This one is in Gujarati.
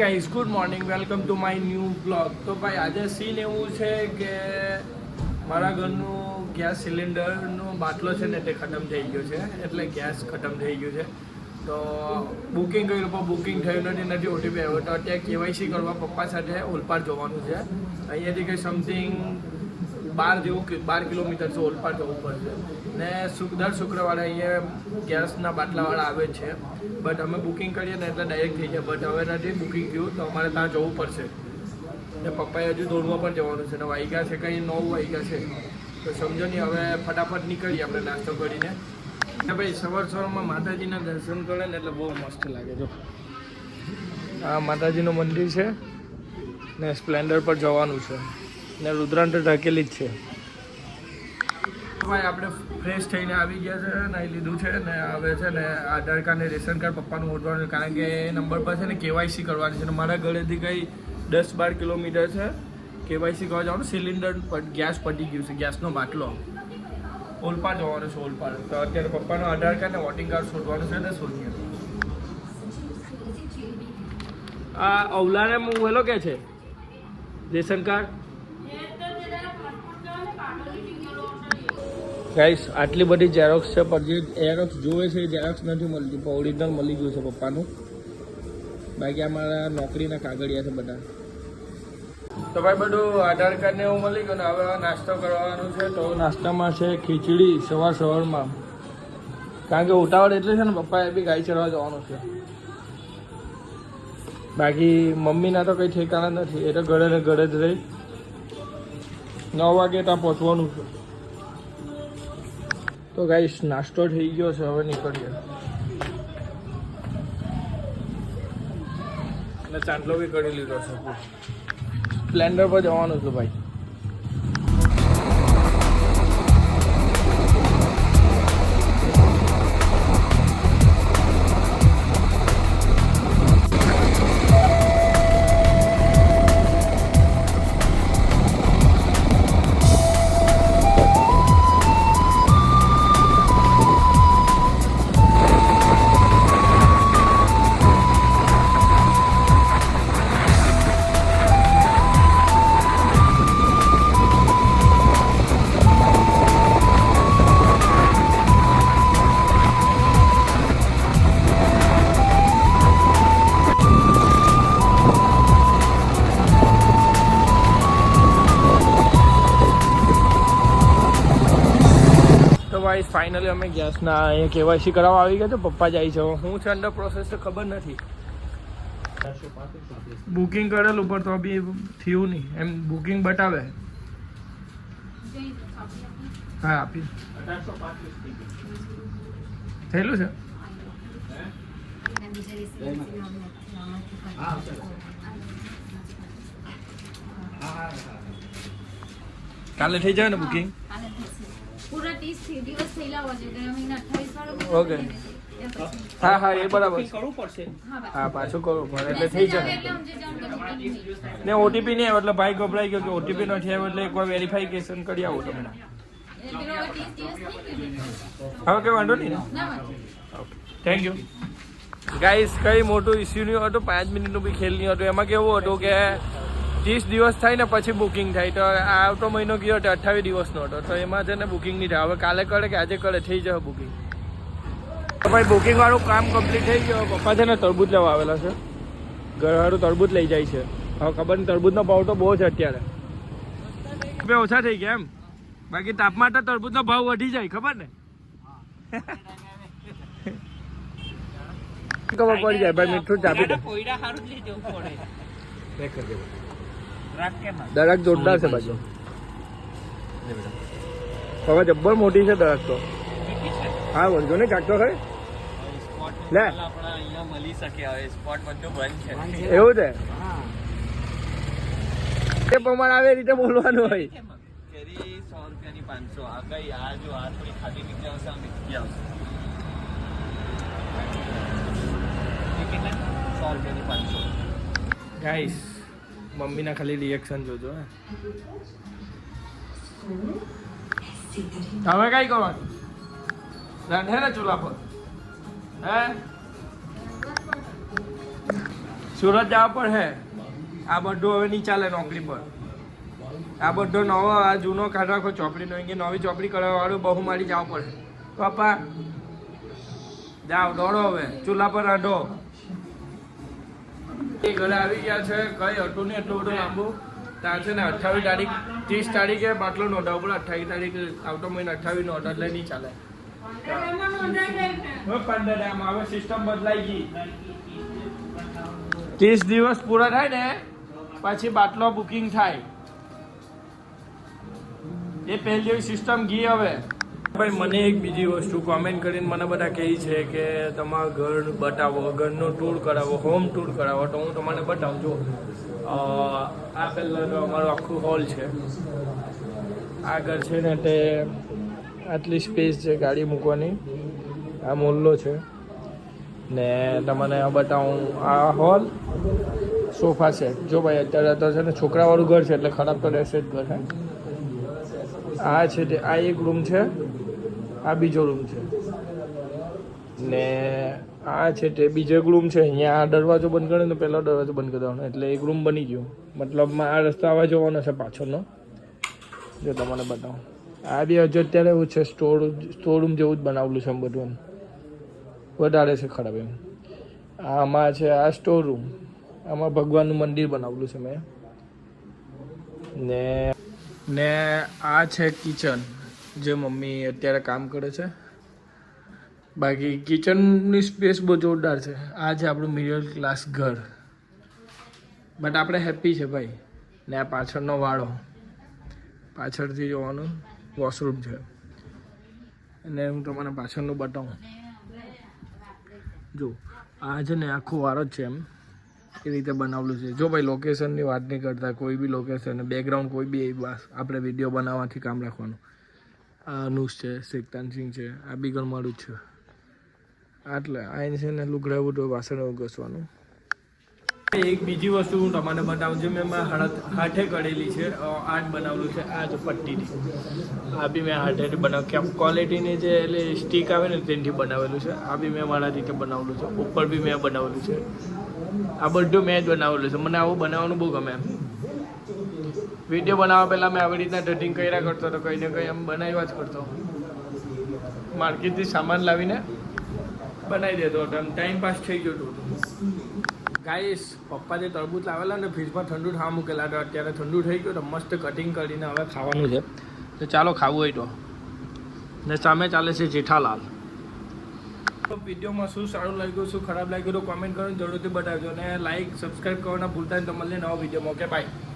Guys good morning welcome to my new blog. તો ભાઈ આજે સીન એવું છે કે મારા ઘરનું ગેસ સિલિન્ડરનો બાટલો છે ને તે ખતમ થઈ ગયો છે, એટલે ગેસ ખતમ થઈ ગયું છે. તો બુકિંગ કર્યું પણ બુકિંગ થયું નથી ઓટીપી આવ્યો. તો અત્યારે કેવાયસી કરવા પપ્પા સાથે ઓલપાડ જવાનું છે. અહીંયાથી કંઈ સમથિંગ 12 કિલોમીટર છે, ઓલપાડ જવું પડશે. ને દર શુક્રવારે અહીંયા ગેસના બાટલાવાળા આવે છે, બટ અમે બુકિંગ કરીએ ને એટલે ડાયરેક્ટ થઈ જાય. બટ હવે નથી બુકિંગ થયું તો અમારે ત્યાં જવું પડશે. ને પપ્પાએ હજુ દોડવા પણ જવાનું છે ને વાગ્યા છે કંઈ 9 વાગ્યા છે. તો સમજો નહીં, હવે ફટાફટ નીકળીએ આપણે નાસ્તો કરીને. ને ભાઈ સવારમાં માતાજીના દર્શન કરે ને એટલે બહુ મસ્ત લાગે. જો આ માતાજીનું મંદિર છે ને સ્પ્લેન્ડર પર જવાનું છે ને રુદ્રાંત ઢકેલી જ છે. ભાઈ આપણે ફ્રેશ થઈને આવી ગયા છે, નાહી લીધું છે ને હવે છે ને આધાર કાર્ડ ને રેશન કાર્ડ પપ્પાનું ઓળવાનું છે, કારણ કે એ નંબર પર છે ને કેવાયસી કરવાની છે. ને મારા ઘરેથી કંઈ 10-12 કિલોમીટર છે. કેવાયસી કરવા જવાનું, સિલિન્ડર ગેસ પતી ગયું છે, ગેસનો બાટલો ઓલપાડ જવાનો છે. ઓલપાડ તો અત્યારે પપ્પાનો આધાર કાર્ડ ને વોટિંગ કાર્ડ શોધવાનું છે ને શોધીએ. આ અવલાને મોબાઈલો કે છે રેશન કાર્ડ. ગાઈસ આટલી બધી ઝેરોક્સ છે, પણ જે ઝેરોક્સ જોવે છે એ ઝેરોક્સ નથી મળતી, પણ ઓરિજિનલ મળી ગયું છે પપ્પાનું. બાકી અમારા નોકરીના કાગળિયા છે બધા. તો ભાઈ બધું આધાર કાર્ડ ને એવું મળી ગયું ને હવે નાસ્તો કરવાનું છે. તો નાસ્તામાં છે ખીચડી સવારમાં, કારણ કે ઉતાવળ એટલે છે ને પપ્પાએ બી ગાય ચરવા જવાનું છે. બાકી મમ્મીના તો કંઈ ઠેકાણા નથી, એ તો ઘરે ને ઘરે જ રહી. 9 વાગે ત્યાં પહોંચવાનું છે. તો ગાઈસ નાસ્તો થઈ ગયો છે, હવે નીકળીએ. અને ચાંદલો બી કરી લીધો છે. સ્પ્લેન્ડર પર જવાનું છે ભાઈ. ફાઇનલી અમે ગેસના અહીંયા કેવાયસી કરાવવા આવી ગયા છે. પપ્પા જાય છે, હું છે અંડર પ્રોસેસ તો ખબર નથી. બુકિંગ કરેલું પણ તો બી થયું નહીં, એમ બુકિંગ બતાવે. હા આપી થયેલું છે. કાલે થઈ જાય ને બુકિંગ? પૂરા 30 દિવસ થયેલા હોય છે, મહિના 28 વાળો. ઓકે હા હા એ બરાબર કરવું પડશે. હા પાછું કરવું પડે એટલે થઈ જાય. ને ઓટીપી નહીં આવે એટલે ભાઈ ગભરાઈ ગયો કે ઓટીપી નથી આવ્યો, એટલે એકવાર વેરિફિકેશન કરી આવો તમે. હવે કંઈ વાંધો નહીં ને? Okay thank you guys. કંઈ મોટું ઇસ્યુ નહીં હતું, 5 મિનિટનું બી ખેલ નહીં હતું. એમાં કેવું હતું કે 30 દિવસ થાય ને પછી બુકિંગ થાય. તો આવતો મહિનો ગયો હતો 28 દિવસનો હતો, તો એમાં છે ને બુકિંગ નહીં થાય. હવે કાલે કરે કે આજે કરે થઈ જશે બુકિંગ. ભાઈ બુકિંગ વાળું કામ કમ્પ્લીટ થઈ ગયો. પપ્પા છે ને તરબૂચ લેવા આવેલા છે, ઘરવાળું તરબૂચ લઈ જાય છે. હવે ખબર નહીં, તરબૂચનો ભાવ તો બહુ છે અત્યારે, બે ઓછા થઈ ગયા એમ. બાકી તાપમાન તો તરબૂચનો ભાવ વધી જાય, ખબર ને? ખબર પડી જાય ભાઈ. મીઠું ચાપી દે. દરખ જોરદાર છે બાજુ. હવે જબ્બર મોટી છે દરખ તો. હા વંજો ને કાઢતો ખરે લે મળી શકે. હવે સ્પોટ બધું બંધ છે. એવું છે એ પ્રમાણે આવે રીતે બોલવાનું હોય. કેરી 100 રૂપિયાની 500. આ કઈ આ જો આ થોડી ખાટી મીઠી આવશે, આ મીઠી આવશે. કેટલા? 100 રૂપિયાની 500. ગાઈસ મમ્મીના ખાલી રિએક્શન જોજો. તમે કઈ કરવાનું? રાંધે ને ચૂલા પર? હે સુરત જવા પર હે આ બધું હવે નહીં ચાલે નોકરી પર આ બધો નવો આ જૂનો કાઢ રાખો ચોપડીનો કે નવી ચોપડી કરાવવાળું બહુ મારી જવું પડે પપ્પા જાઓ દોડો હવે ચૂલા પર રાંધો એ ઘરે આવી ગયા છે કઈ હતું ને એટલું બધું લાંબુ ત્યાં છે ને 28 તારીખ 30 તારીખે બાટલો નોંધાવો પડે 28 તારીખે આવતો મહિને 28 નો ઓર્ડર લઈ નહીં ચાલે 15 આમાં હવે સિસ્ટમ બદલાઈ ગઈ 30 દિવસ પૂરા થાય ને પછી બાટલો બુકિંગ થાય એ પહેલી સિસ્ટમ ગઈ હવે ભાઈ મને એક બીજી વસ્તુ કોમેન્ટ કરીને મને બધા કહે છે કે તમારા ઘર બતાવો ઘરનો ટૂર કરાવો હોમ ટૂર કરાવો તો હું તમને બતાવું છું આ પહેલાં અમારું આખું હોલ છે આગળ છે ને તે આટલી સ્પેસ છે ગાડી મૂકવાની આ મોલ્લો છે ને તમને બતાવું આ હોલ સોફા સેટ જો ભાઈ અત્યારે તો છે ને છોકરાવાળું ઘર છે એટલે ખરાબ તો રહેશે જ ઘર હે આ છે તે આ એક રૂમ છે આ બીજો રૂમ છે ને આ છે તે બીજો એક રૂમ છે અહીંયા આ દરવાજો બંધ કરે ને પહેલો દરવાજો બંધ કરી દેવાનો એટલે એક રૂમ બની ગયો મતલબમાં આ રસ્તો આવવા જવાનો છે પાછળનો જો તમને બતાવું આ બી હજુ અત્યારે એવું છે સ્ટોર રૂમ જેવું જ બનાવેલું છે બધું વધારે છે ખરાબ એમ આમાં છે આ સ્ટોર રૂમ આમાં ભગવાનનું મંદિર બનાવેલું છે મેં ને આ છે કિચન જે મમ્મી અત્યારે કામ કરે છે બાકી કિચનની સ્પેસ બહુ જોરદાર છે આ છે આપણું મિડલ ક્લાસ ઘર બટ આપણે હેપી છે ભાઈ ને આ પાછળનો વાળો પાછળથી જોવાનું વોશરૂમ છે અને હું તમને પાછળનું બતાવું જો આ છે ને આખો વાળો જ છે એમ એ રીતે બનાવેલું છે જો ભાઈ લોકેશનની વાત નહીં કરતા કોઈ બી લોકેશન બેકગ્રાઉન્ડ કોઈ બી બસ આપણે વિડીયો બનાવવાથી કામ રાખવાનું આ અનુષ છે શેખતાનસિંહ છે આ બી ગણમાળું જ છે આટલે આ છે ને લુગડા બુગડા વાસણ ઘસવાનું એક બીજી વસ્તુ હું તમને બતાવું છું મેં હાથે કરેલી છે આર્ટ બનાવેલું છે આ જ પટ્ટીની આ બી મેં હાથેથી બનાવ્યું કેમ ક્વોલિટીની જે એટલે સ્ટીક આવે ને તેનાથી બનાવેલું છે આ બી મેં મારા રીતે બનાવેલું છે ઉપર બી મેં બનાવેલું છે આ બધું મેં જ બનાવેલું છે મને આવું બનાવવાનું બહુ ગમે એમ વિડીયો બનાવવા પહેલાં મેં આવી રીતના ડટિંગ કર્યા કરતો હતો કંઈ ને કંઈ એમ બનાવ્યા જ કરતો માર્કેટથી સામાન લાવીને બનાવી દેતો હતો એમ ટાઈમ પાસ થઈ ગયો હતો ગાઈસ પપ્પા જે તરબૂચ લાવેલા ને ફ્રીજમાં ઠંડુ થવા મૂકેલા તો અત્યારે ઠંડુ થઈ ગયું તો મસ્ત કટિંગ કરીને હવે ખાવાનું છે તો ચાલો ખાવું હોય તો ને સામે ચાલે છે જેઠાલાલ તો વિડીયોમાં શું સારું લાગ્યું શું ખરાબ લાગ્યું તો કોમેન્ટ કરીને જરૂરથી બતાવજો અને લાઈક સબસ્ક્રાઈબ કરવાના ભૂલતા નહીં તો મળીએ નવા વિડીયોમાં ઓકે બાય